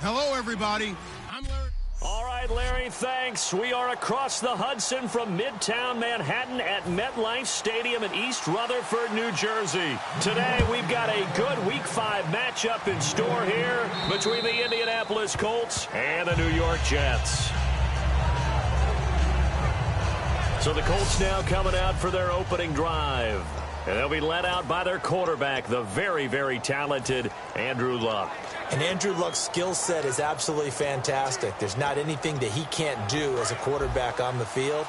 Hello, everybody. I'm Larry. All right, Larry, thanks. We are across the Hudson from Midtown Manhattan at MetLife Stadium in East Rutherford, New Jersey. Today, we've got a good Week 5 matchup in store here between the Indianapolis Colts and the New York Jets. So the Colts now coming out for their opening drive. And they'll be led out by their quarterback, the very, very talented Andrew Luck. And Andrew Luck's skill set is absolutely fantastic. There's not anything that he can't do as a quarterback on the field.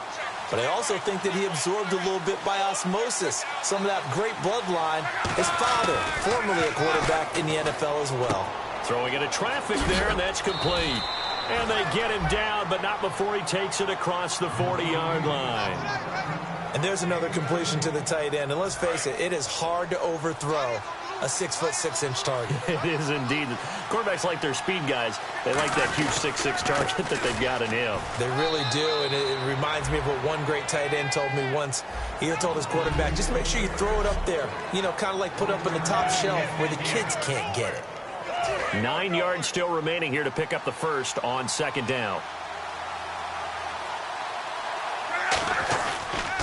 But I also think that he absorbed a little bit by osmosis some of that great bloodline. His father, formerly a quarterback in the NFL as well. Throwing into traffic there, and that's complete. And they get him down, but not before he takes it across the 40-yard line. And there's another completion to the tight end. And let's face it, it is hard to overthrow a 6'6" target. It is indeed. Quarterbacks like their speed guys. They like that huge 6'6" target that they've got in him. They really do, and it reminds me of what one great tight end told me once. He had told his quarterback, just make sure you throw it up there. You know, kind of like put up in the top shelf where the kids can't get it. 9 yards still remaining here to pick up the first on second down.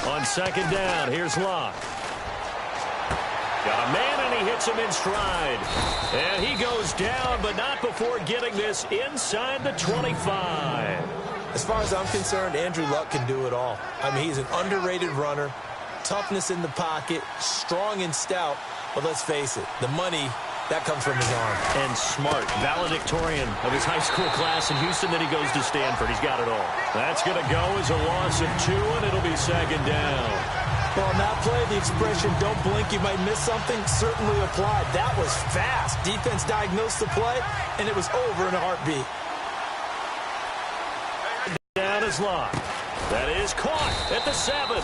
On second down, here's Luck. Got a man, and he hits him in stride. And he goes down, but not before getting this inside the 25. As far as I'm concerned, Andrew Luck can do it all. I mean, he's an underrated runner, toughness in the pocket, strong and stout. But let's face it, the money, that comes from his arm. And smart, valedictorian of his high school class in Houston. Then he goes to Stanford. He's got it all. That's going to go as a loss of 2, and it'll be second down. Well, on that play, the expression, don't blink, you might miss something, certainly applied. That was fast. Defense diagnosed the play, and it was over in a heartbeat. Down is Luck. That is caught at the 7.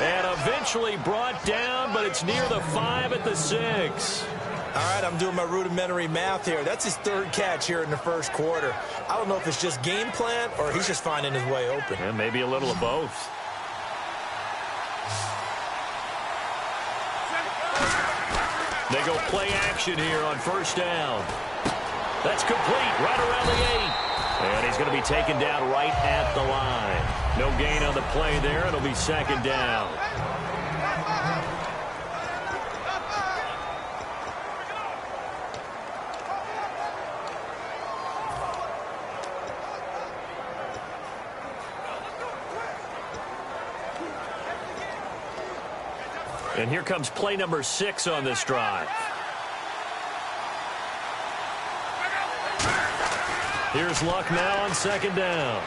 And eventually brought down, but it's near the 5 at the 6. All right, I'm doing my rudimentary math here. That's his 3rd catch here in the first quarter. I don't know if it's just game plan or he's just finding his way open. Yeah, maybe a little of both. They go play action here on first down. That's complete right around the 8. And he's going to be taken down right at the line. No gain on the play there. It'll be second down. And here comes play number 6 on this drive. Here's Luck now on second down.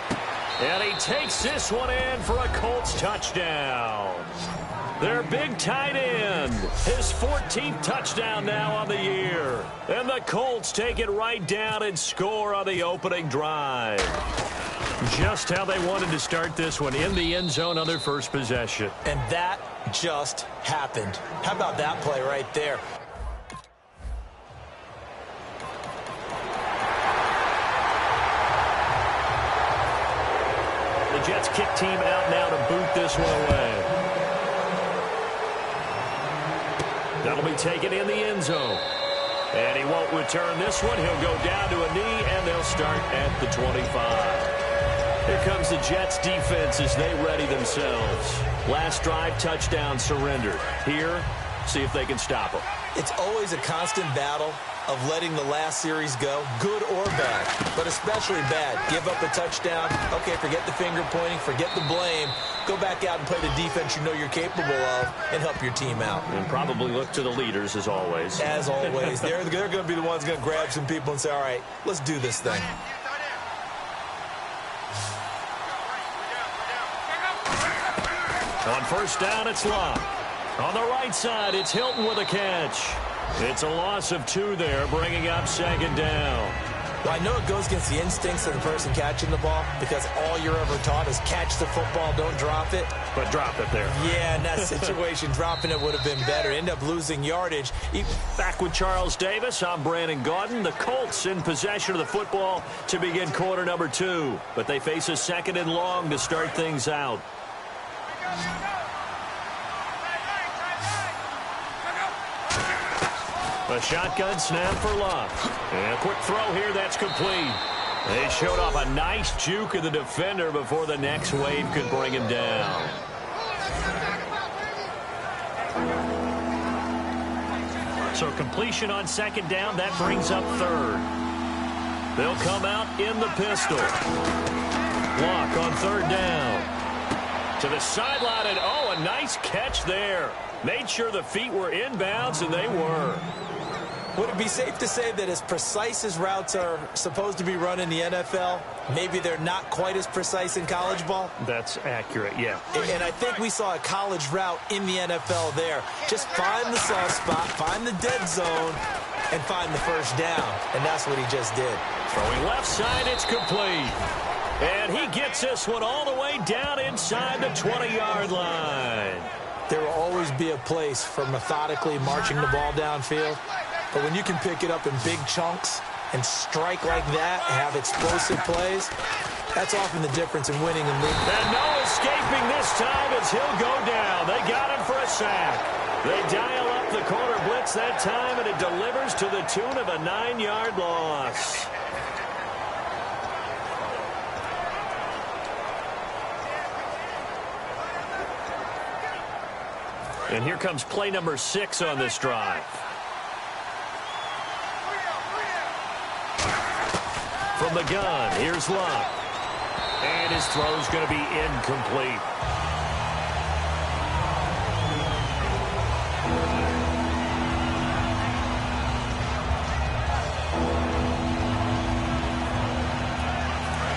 And he takes this one in for a Colts touchdown. Their big tight end, his 14th touchdown now on the year. And the Colts take it right down and score on the opening drive. Just how they wanted to start this one, in the end zone on their first possession. And that just happened. How about that play right there? The Jets kick team out now to boot this one away. That'll be taken in the end zone. And he won't return this one. He'll go down to a knee, and they'll start at the 25. Here comes the Jets defense as they ready themselves. Last drive, touchdown, surrendered. Here, see if they can stop them. It's always a constant battle of letting the last series go, good or bad, but especially bad. Give up a touchdown. Okay, forget the finger pointing, forget the blame. Go back out and play the defense you know you're capable of and help your team out. And probably look to the leaders, as always. As always. They're going to be the ones going to grab some people and say, all right, let's do this thing. On first down, it's Luck. On the right side, it's Hilton with a catch. It's a loss of 2 there, bringing up second down. Well, I know it goes against the instincts of the person catching the ball because all you're ever taught is catch the football, don't drop it. But drop it there. Yeah, in that situation, dropping it would have been better. End up losing yardage. Back with Charles Davis, I'm Brandon Gaudin. The Colts in possession of the football to begin quarter number 2. But they face a second and long to start things out. A shotgun snap for Luck. And a quick throw here, that's complete. They showed off a nice juke of the defender before the next wave could bring him down. So completion on second down, that brings up third. They'll come out in the pistol. Luck on third down. To the sideline, and oh, a nice catch there. Made sure the feet were inbounds, and they were. Would it be safe to say that as precise as routes are supposed to be run in the NFL, maybe they're not quite as precise in college ball? That's accurate, yeah. And I think we saw a college route in the NFL there. Just find the soft spot, find the dead zone, and find the first down. And that's what he just did. Throwing left side, it's complete. And he gets this one all the way down inside the 20-yard line. There will always be a place for methodically marching the ball downfield. But when you can pick it up in big chunks and strike like that and have explosive plays, that's often the difference in winning and losing. And no escaping this time as he'll go down. They got him for a sack. They dial up the corner blitz that time, and it delivers to the tune of a 9-yard loss. And here comes play number 6 on this drive. From the gun, here's Luck. And his throw's going to be incomplete.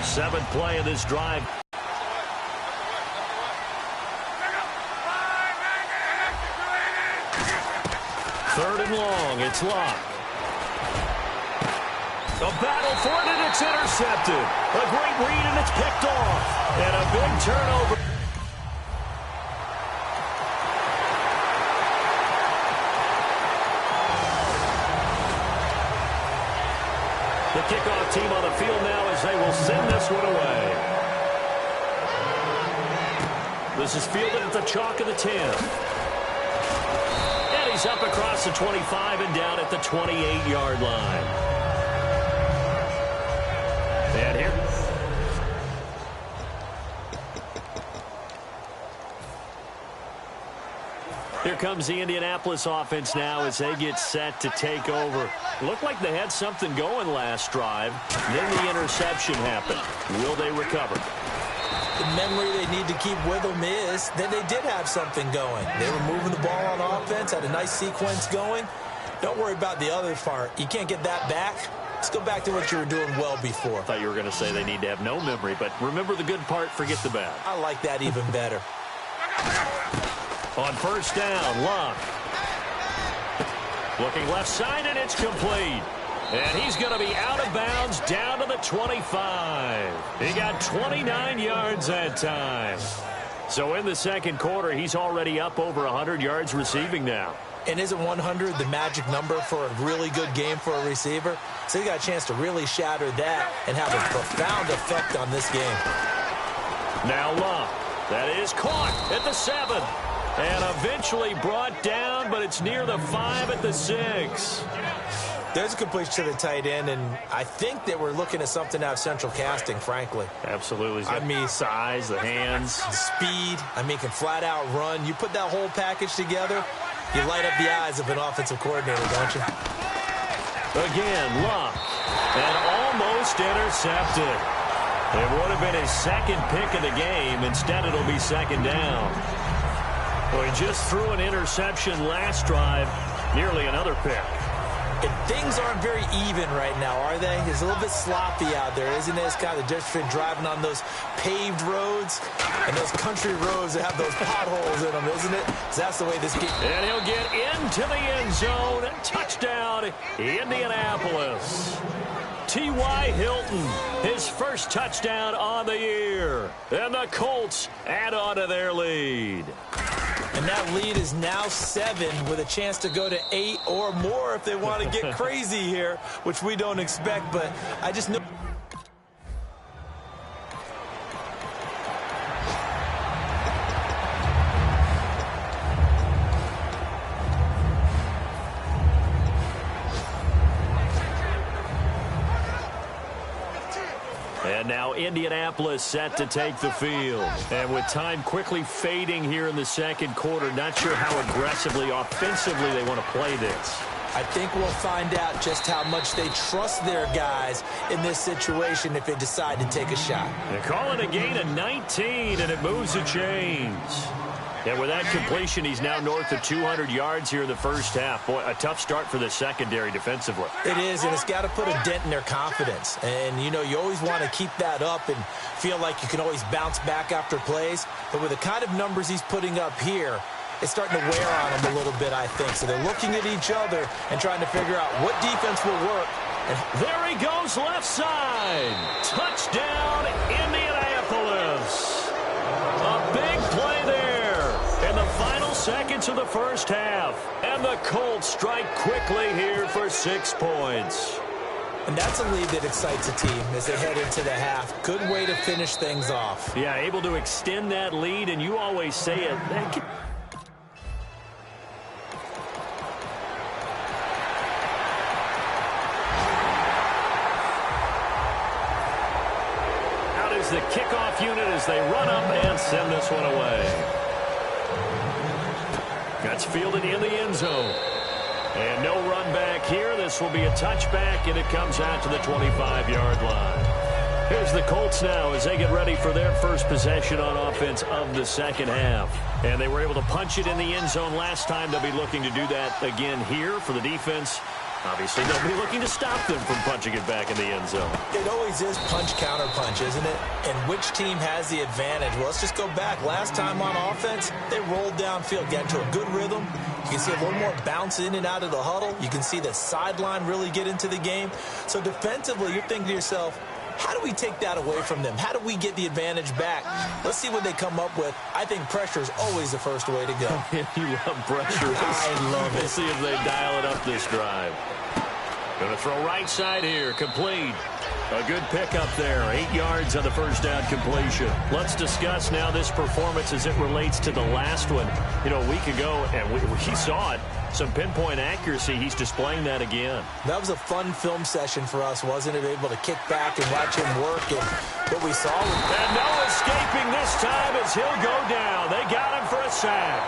Seventh play of this drive. Third and long, it's Luck. A battle for it, and it's intercepted. A great read, and it's picked off. And a big turnover. The kickoff team on the field now as they will send this one away. This is fielded at the chalk of the 10. And he's up across the 25 and down at the 28-yard line. And here. Here comes the Indianapolis offense now as they get set to take over. Looked like they had something going last drive. Then the interception happened. Will they recover? The memory they need to keep with them is that they did have something going. They were moving the ball on offense, had a nice sequence going. Don't worry about the other part. You can't get that back. Let's go back to what you were doing well before. I thought you were going to say they need to have no memory, but remember the good part, forget the bad. I like that even better. On first down, Luck. Looking left side, and it's complete. And he's going to be out of bounds down to the 25. He got 29 yards that time. So in the second quarter, he's already up over 100 yards receiving now. And isn't 100 the magic number for a really good game for a receiver? So he got a chance to really shatter that and have a profound effect on this game. Now Luck. That is caught at the 7. And eventually brought down, but it's near the 5 at the 6. There's a completion to the tight end, and I think that we're looking at something out of central casting, frankly. Absolutely. I mean, size, the hands. The speed. I mean, can flat out run. You put that whole package together, you light up the eyes of an offensive coordinator, don't you? Again, Luck. And almost intercepted. It would have been his second pick of the game. Instead, it'll be second down. Well, he just threw an interception last drive. Nearly another pick. And things aren't very even right now, are they? It's a little bit sloppy out there, isn't it? It's kind of the difference between driving on those paved roads and those country roads that have those potholes in them, isn't it? So that's the way this game... And he'll get into the end zone. Touchdown, Indianapolis. T.Y. Hilton, his first touchdown on the year. And the Colts add on to their lead. And that lead is now 7 with a chance to go to 8 or more if they want to get crazy here, which we don't expect, but I just know... Indianapolis set to take the field. And with time quickly fading here in the second quarter, not sure how aggressively, offensively they want to play this. I think we'll find out just how much they trust their guys in this situation if they decide to take a shot. They call it a gain of 19, and it moves the chains. And with that completion, he's now north of 200 yards here in the first half. Boy, a tough start for the secondary defensively. It is, and it's got to put a dent in their confidence. And, you know, you always want to keep that up and feel like you can always bounce back after plays. But with the kind of numbers he's putting up here, it's starting to wear on them a little bit, I think. So they're looking at each other and trying to figure out what defense will work. And there he goes, left side. Touchdown, Indianapolis. A big play there in the final seconds of the first half. And the Colts strike quickly here for 6 points. And that's a lead that excites a team as they head into the half. Good way to finish things off. Yeah, able to extend that lead, and you always say it. The kickoff unit as they run up and send this one away. Gets fielded in the end zone. And no run back here. This will be a touchback, and it comes out to the 25-yard line. Here's the Colts now as they get ready for their first possession on offense of the second half. And they were able to punch it in the end zone last time. They'll be looking to do that again here for the defense. Obviously, they'll be looking to stop them from punching it back in the end zone. It always is punch-counter-punch, isn't it? And which team has the advantage? Well, let's just go back. Last time on offense, they rolled downfield, got into a good rhythm. You can see a little more bounce in and out of the huddle. You can see the sideline really get into the game. So defensively, you're thinking to yourself, how do we take that away from them? How do we get the advantage back? Let's see what they come up with. I think pressure is always the first way to go. You love pressure. I love it. We'll see if they dial it up this drive. Going to throw right side here. Complete. A good pickup there. 8 yards on the first down completion. Let's discuss now this performance as it relates to the last one. You know, a week ago, and we saw it. Some pinpoint accuracy. He's displaying that again. That was a fun film session for us, wasn't it? Able to kick back and watch him work. And what we saw was... And no escaping this time as he'll go down. They got him for a sack.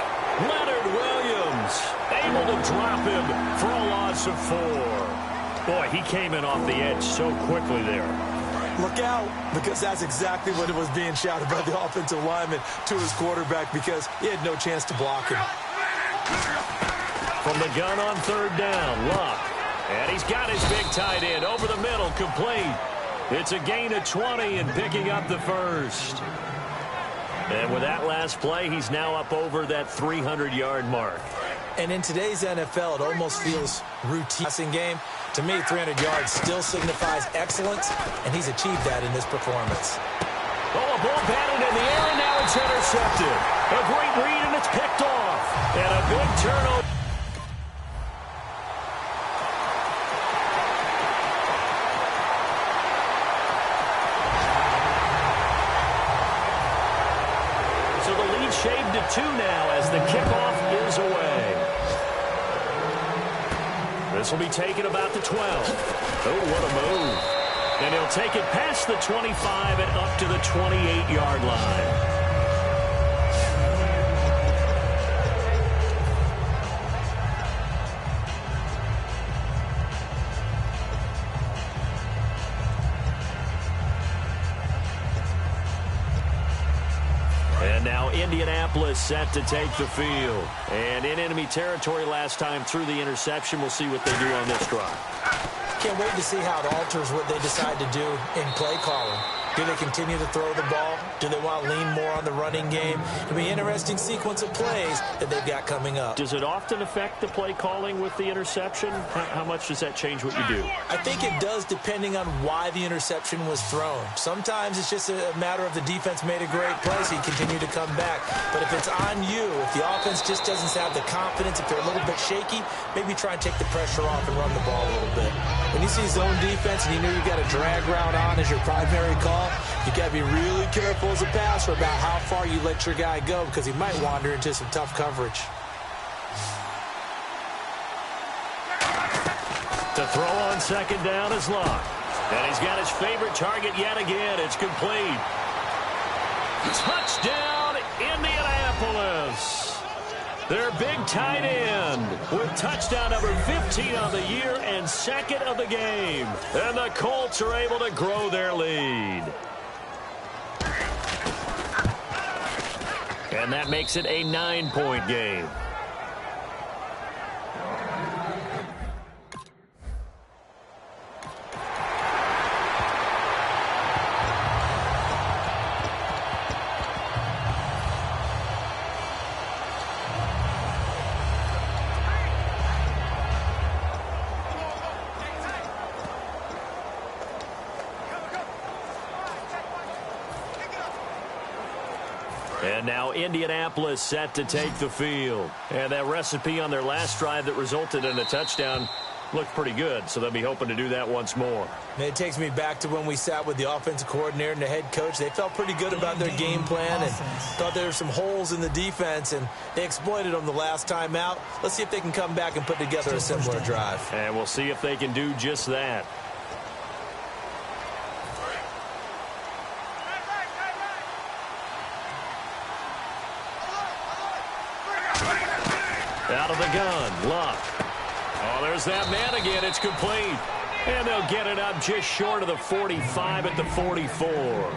Leonard Williams able to drop him for a loss of 4. Boy, he came in off the edge so quickly there. Look out, because that's exactly what it was being shouted by the offensive lineman to his quarterback because he had no chance to block him. From the gun on third down, Luck. And he's got his big tight end over the middle, complete. It's a gain of 20 and picking up the first. And with that last play, he's now up over that 300-yard mark. And in today's NFL, it almost feels routine passing game. To me, 300 yards still signifies excellence, and he's achieved that in this performance. Oh, a ball batted in the air, and now it's intercepted. A great read, and it's picked off. And a big turnover. So the lead shaved to 2 now as the kickoff is away. This will be taken about the 12. Oh, what a move. And he'll take it past the 25 and up to the 28-yard line. And now Indianapolis set to take the field. And in enemy territory last time through the interception. We'll see what they do on this drive. Can't wait to see how it alters what they decide to do in play calling. Do they continue to throw the ball? Do they want to lean more on the running game? It'll be an interesting sequence of plays that they've got coming up. Does it often affect the play calling with the interception? How much does that change what you do? I think it does depending on why the interception was thrown. Sometimes it's just a matter of the defense made a great play, so you continue to come back. But if it's on you, if the offense just doesn't have the confidence, if they're a little bit shaky, maybe try and take the pressure off and run the ball a little bit. When you see zone defense and you know you've got a drag route on as your primary call, you got to be really careful as a passer about how far you let your guy go because he might wander into some tough coverage. To throw on second down is Luck. And he's got his favorite target yet again. It's complete. Touchdown, Indianapolis. Their big tight end with touchdown number 15 on the year and second of the game. And the Colts are able to grow their lead. And that makes it a 9-point game. And now Indianapolis set to take the field. And that recipe on their last drive that resulted in a touchdown looked pretty good, so they'll be hoping to do that once more. It takes me back to when we sat with the offensive coordinator and the head coach. They felt pretty good about their game plan and thought there were some holes in the defense, and they exploited them the last time out. Let's see if they can come back and put together a similar drive. And we'll see if they can do just that. Out of the gun, Luck. Oh, there's that man again. It's complete. And they'll get it up just short of the 45 at the 44.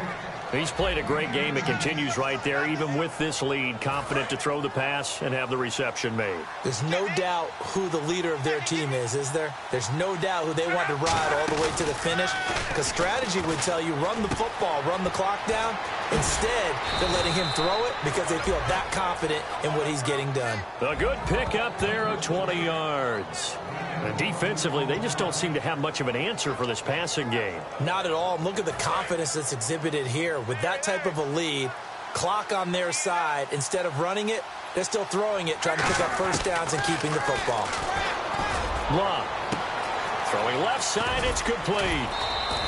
He's played a great game. It continues right there, even with this lead, confident to throw the pass and have the reception made. There's no doubt who the leader of their team is there? There's no doubt who they want to ride all the way to the finish, because strategy would tell you run the football, run the clock down. Instead, they're letting him throw it because they feel that confident in what he's getting done. A good pick up there of 20 yards. And defensively, they just don't seem to have much of an answer for this passing game. Not at all. Look at the confidence that's exhibited here. With that type of a lead, clock on their side, instead of running it, they're still throwing it, trying to pick up first downs and keeping the football. Luck. Throwing left side, it's complete.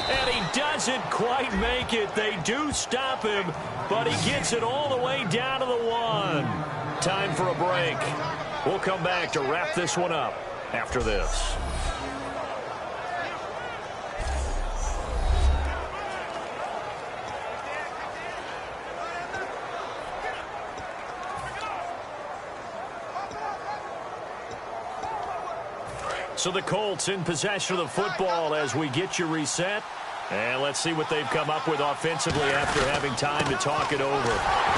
And he doesn't quite make it. They do stop him, but he gets it all the way down to the 1. Time for a break. We'll come back to wrap this one up after this. So the Colts in possession of the football as we get you reset. And let's see what they've come up with offensively after having time to talk it over.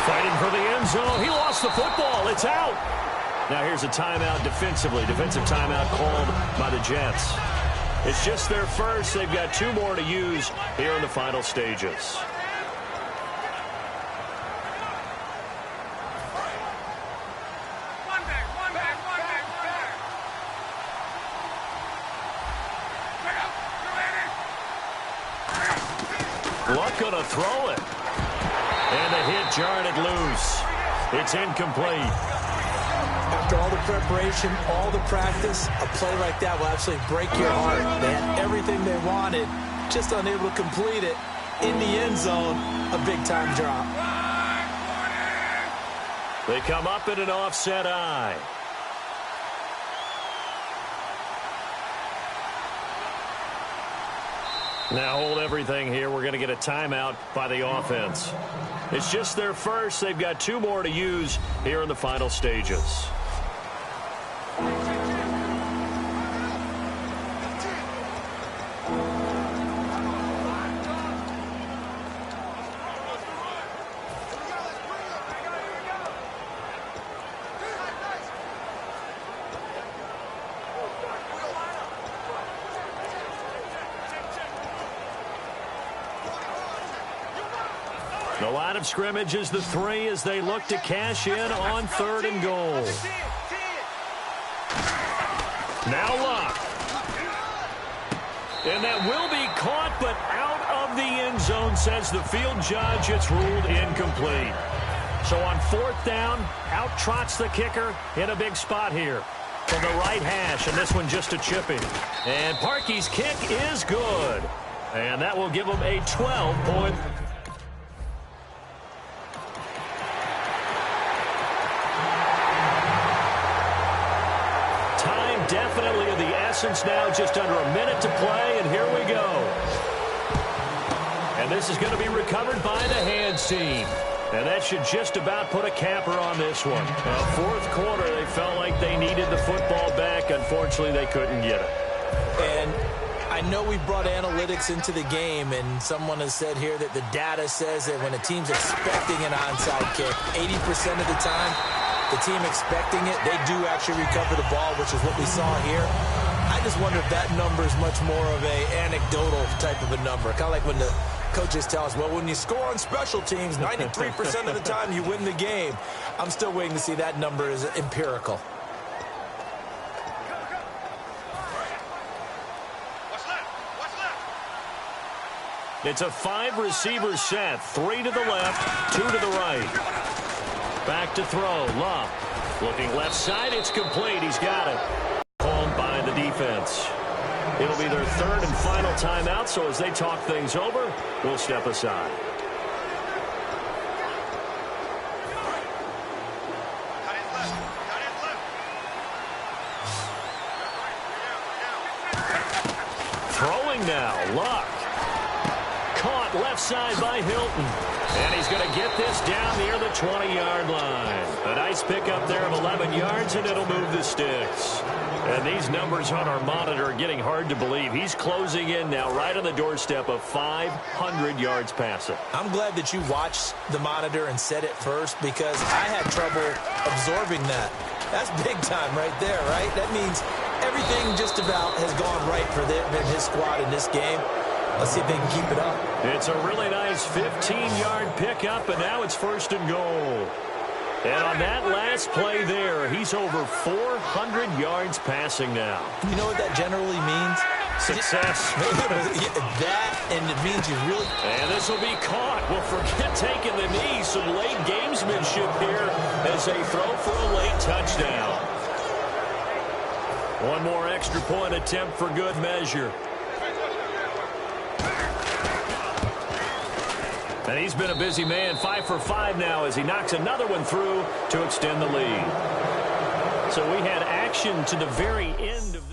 Fighting for the end zone. He lost the football. It's out. Now here's a timeout defensively. Defensive timeout called by the Jets. It's just their first. They've got 2 more to use here in the final stages. Luck going to throw it. And the hit jarred it loose. It's incomplete. After all the preparation, all the practice, a play like that will absolutely break your heart. They had everything they wanted, just unable to complete it. In the end zone, a big-time drop. They come up in an offset eye. Now hold everything here. We're going to get a timeout by the offense. It's just their first. They've got 2 more to use here in the final stages. The line of scrimmage is the 3 as they look to cash in on 3rd and goal. Now Luck. And that will be caught, but out of the end zone, says the field judge. It's ruled incomplete. So on 4th down, out trots the kicker in a big spot here from the right hash, and this one just a chipping. And Parkey's kick is good. And that will give them a 12-point. Definitely of the essence now, just under a minute to play, and here we go. And this is going to be recovered by the hands team. And that should just about put a capper on this one. Fourth quarter, they felt like they needed the football back. Unfortunately, they couldn't get it. And I know we brought analytics into the game, and someone has said here that the data says that when a team's expecting an onside kick, 80% of the time, the team expecting it, they do actually recover the ball, which is what we saw here. I just wonder if that number is much more of a anecdotal type of a number. Kind of like when the coaches tell us, well, when you score on special teams, 93% of the time you win the game. I'm still waiting to see that number is empirical. It's a 5-receiver set. 3 to the left, 2 to the right. Back to throw. Love. Looking left side. It's complete. He's got it. Called by the defense. It'll be their third and final timeout, so as they talk things over, we'll step aside. Throwing now. Luck. Caught left side by Hilton. And he's going to get this down near the 20-yard line. A nice pickup there of 11 yards, and it'll move the sticks. And these numbers on our monitor are getting hard to believe. He's closing in now right on the doorstep of 500 yards passing. I'm glad that you watched the monitor and said it first, because I had trouble absorbing that. That's big time right there, right? That means everything just about has gone right for his squad in this game. Let's see if they can keep it up. It's a really nice 15-yard pickup, and now it's first and goal. And on that last play there, he's over 400 yards passing now. You know what that generally means? Success. That, and it means you really... And this will be caught. Well, forget taking the knee. Some late gamesmanship here as they throw for a late touchdown. One more extra point attempt for good measure. And he's been a busy man, 5 for 5 now as he knocks another one through to extend the lead. So we had action to the very end of